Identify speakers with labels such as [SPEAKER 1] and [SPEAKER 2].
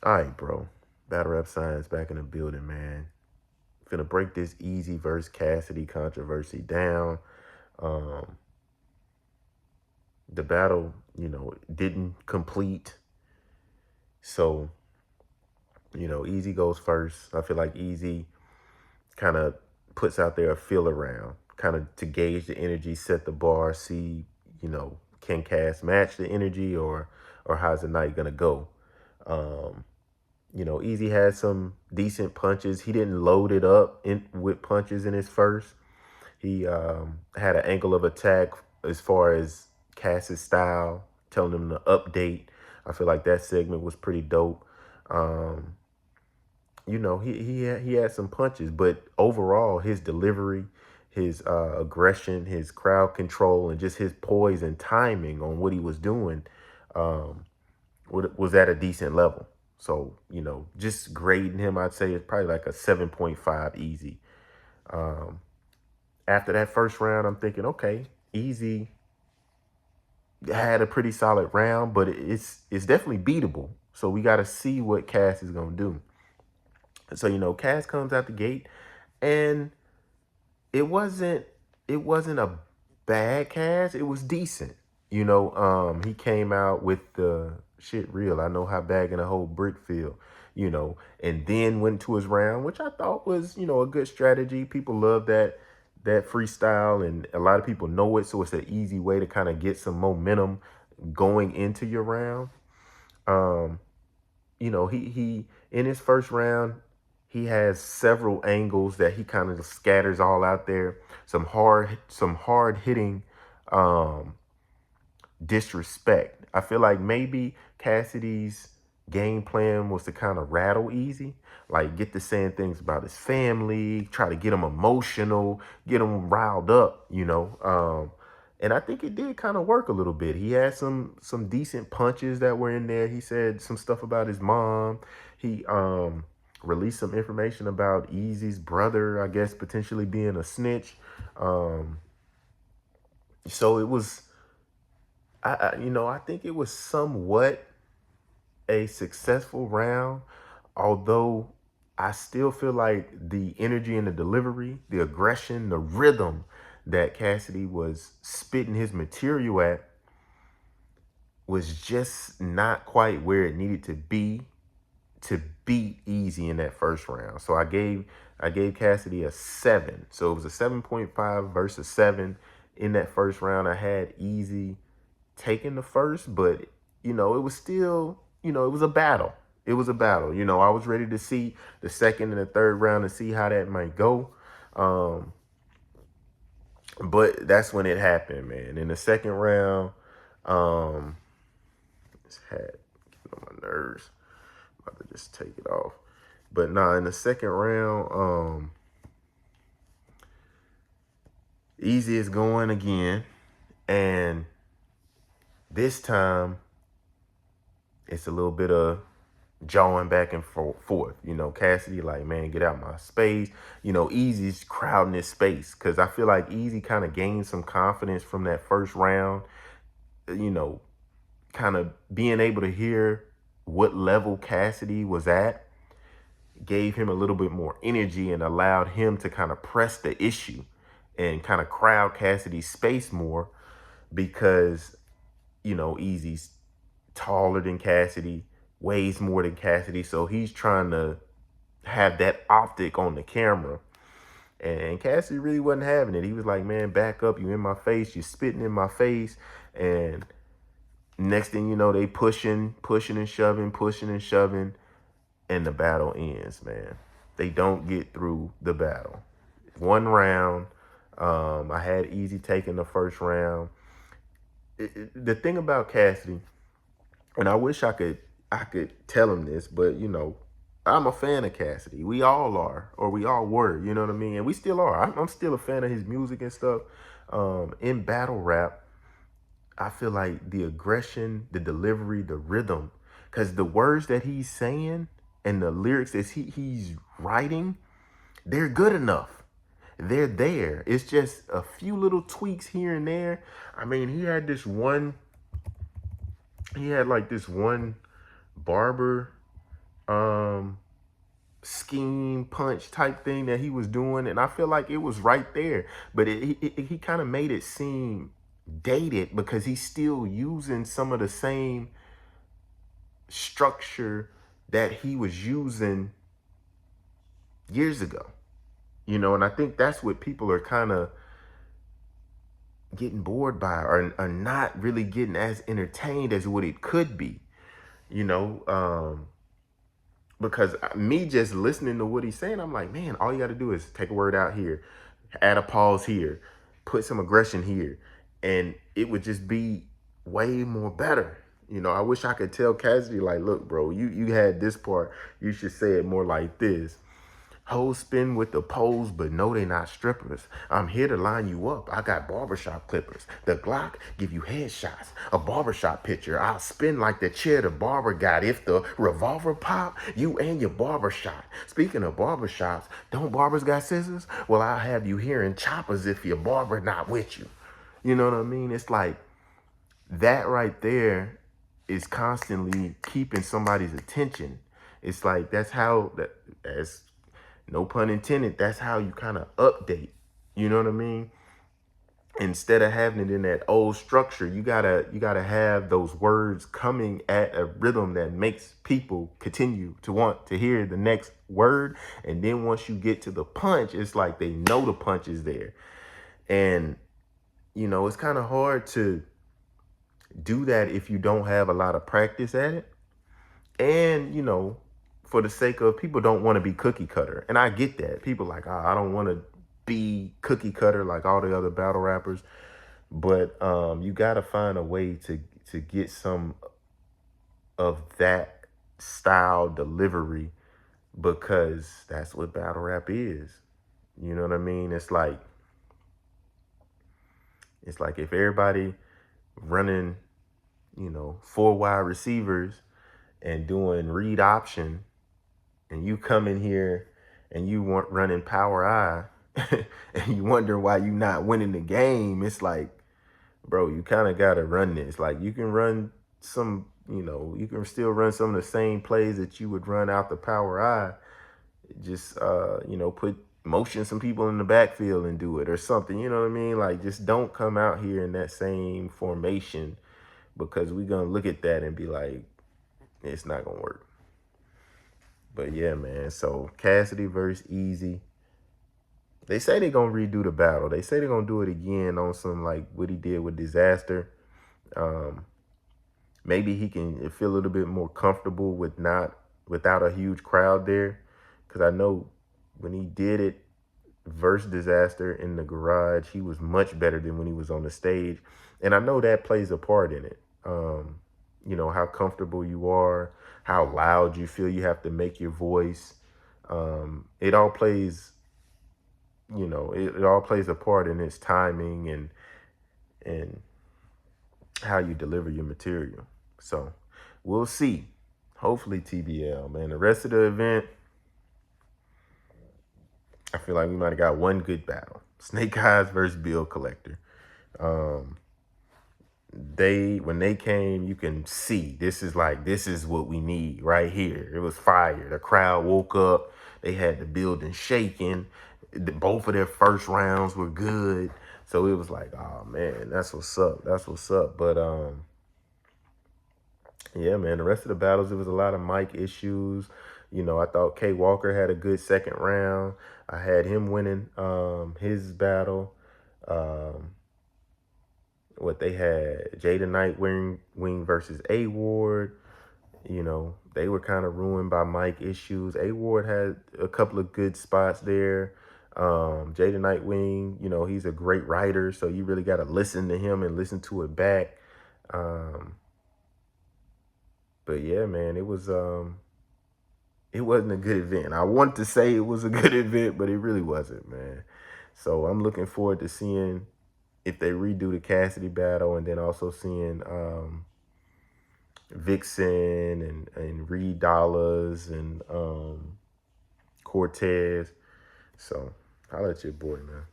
[SPEAKER 1] All right, bro. Battle Rap Science back in the building, man. Finna break this Eazy versus Cassidy controversy down. Um, the battle, didn't complete. So, Eazy goes first. I feel like Eazy kind of puts out there a feel around, kind of to gauge the energy, set the bar, see, can Cass match the energy or how's the night gonna go? Um, Easy had some decent punches. He didn't load it up with punches in his first. He had an angle of attack as far as Cass's style, telling him to update. I feel like that segment was pretty dope. Um, he had some punches, but overall, his delivery, his aggression, his crowd control, and just his poise and timing on what he was doing um, was at a decent level. So, just grading him, I'd say it's probably like a 7.5 Easy. Um, After that first round, I'm thinking, okay, Easy had a pretty solid round, but it's definitely beatable. So we got to see what Cass is gonna do. So Cass comes out the gate, and it wasn't it wasn't a bad Cass. It was decent. He came out with the shit real. I know how bagging a whole brick feel. And then went to his round, which I thought was a good strategy. People love that freestyle, and a lot of people know it, so it's an easy way to kind of get some momentum going into your round. Um, he in his first round, he has several angles that he kind of scatters all out there. Some hard hitting um disrespect. I feel like maybe Cassidy's game plan was to kind of rattle Easy, like get to saying things about his family, try to get him emotional, get him riled up. And I think it did kind of work a little bit. He had some decent punches that were in there. He said some stuff about his mom. He released some information about Easy's brother, I guess, potentially being a snitch. Um, so it was I think it was somewhat a successful round, although I still feel like the energy and the delivery, the aggression, the rhythm that Cassidy was spitting his material at was just not quite where it needed to be to beat Easy in that first round. So I gave Cassidy a 7. So it was a 7.5 versus 7 in that first round. I had Easy taking the first, but it was still, it was a battle. It was a battle. I was ready to see the second and the third round and see how that might go. Um, but that's when it happened, man. In the second round, um, this hat get on my nerves. I'm about to just take it off. But nah, in the second round, Easy is going again, and this time it's a little bit of jawing back and forth. Cassidy like, man, get out my space. Easy's crowding his space because I feel like Easy kind of gained some confidence from that first round. You know, kind of being able to hear what level Cassidy was at gave him a little bit more energy and allowed him to kind of press the issue and kind of crowd Cassidy's space more because, Easy's taller than Cassidy, weighs more than Cassidy. So he's trying to have that optic on the camera. And Cassidy really wasn't having it. He was like, man, back up. You in my face. You spitting in my face. And next thing you know, they pushing and shoving, pushing and shoving. And the battle ends, man. They don't get through the battle. One round. I had Easy taking the first round. The thing about Cassidy, and I wish I could tell him this, but I'm a fan of Cassidy. We all are, or we all were. You know what I mean? And we still are. I'm still a fan of his music and stuff. In battle rap, I feel like the aggression, the delivery, the rhythm, because the words that he's saying and the lyrics that he's writing, they're good enough. They're there. It's just a few little tweaks here and there. I mean, he had like this one barber um scheme punch type thing that he was doing, and I feel like it was right there, but he kind of made it seem dated because he's still using some of the same structure that he was using years ago, and I think that's what people are kind of getting bored by, or not really getting as entertained as what it could be, you know because me just listening to what he's saying, I'm like, man, all you got to do is take a word out here, add a pause here, put some aggression here, and it would just be way more better. I wish I could tell Cassidy, like, look, bro, you had this part, you should say it more like this. Hoes spin with the poles, but no, they not strippers. I'm here to line you up. I got barbershop clippers. The Glock give you headshots. A barbershop picture. I'll spin like the chair the barber got. If the revolver pop, you and your barbershop. Speaking of barbershops, don't barbers got scissors? Well, I'll have you hearing choppers if your barber not with you. You know what I mean? It's like that right there is constantly keeping somebody's attention. It's like that's how that, as no pun intended, that's how you kind of update. You know what I mean? Instead of having it in that old structure, you gotta have those words coming at a rhythm that makes people continue to want to hear the next word. And then once you get to the punch, it's like they know the punch is there. And it's kind of hard to do that if you don't have a lot of practice at it. And for the sake of, people don't want to be cookie cutter, and I get that. People like, oh, I don't want to be cookie cutter like all the other battle rappers, but you got to find a way to get some of that style delivery, because that's what battle rap is. You know what I mean? It's like if everybody running, four wide receivers and doing read option, and you come in here and you weren't running power eye, and you wonder why you not winning the game. It's like, bro, you kind of got to run this. Like, you can run some, you can still run some of the same plays that you would run out the power eye. Just, put motion some people in the backfield and do it or something. You know what I mean? Like, just don't come out here in that same formation, because we're going to look at that and be like, it's not going to work. But yeah, man. So Cassidy versus Eazy. They say they're gonna redo the battle. They say they're gonna do it again on some like what he did with Disaster. Um, Maybe he can feel a little bit more comfortable without a huge crowd there. Cause I know when he did it versus Disaster in the garage, he was much better than when he was on the stage. And I know that plays a part in it. How comfortable you are, how loud you feel you have to make your voice. It all plays, it all plays a part in its timing and how you deliver your material. So we'll see. Hopefully TBL, man. The rest of the event, I feel like we might have got one good battle. Snake Eyes versus Bill Collector. When they came, you can see this is what we need right here. It was fire. The crowd woke up. They had the building shaking. Both of their first rounds were good. So it was like, oh man, that's what's up. That's what's up. But yeah, man, the rest of the battles, it was a lot of mic issues. I thought K Walker had a good second round. I had him winning his battle. What they had, Jada Nightwing versus A Ward. They were kind of ruined by mic issues. A Ward had a couple of good spots there. Jada Nightwing, he's a great writer, so you really got to listen to him and listen to it back. But yeah, man, it wasn't a good event. I want to say it was a good event, but it really wasn't, man. So I'm looking forward to seeing if they redo the Cassidy battle, and then also seeing Vixen and Reed Dollars and Cortez. So holla at your boy, man.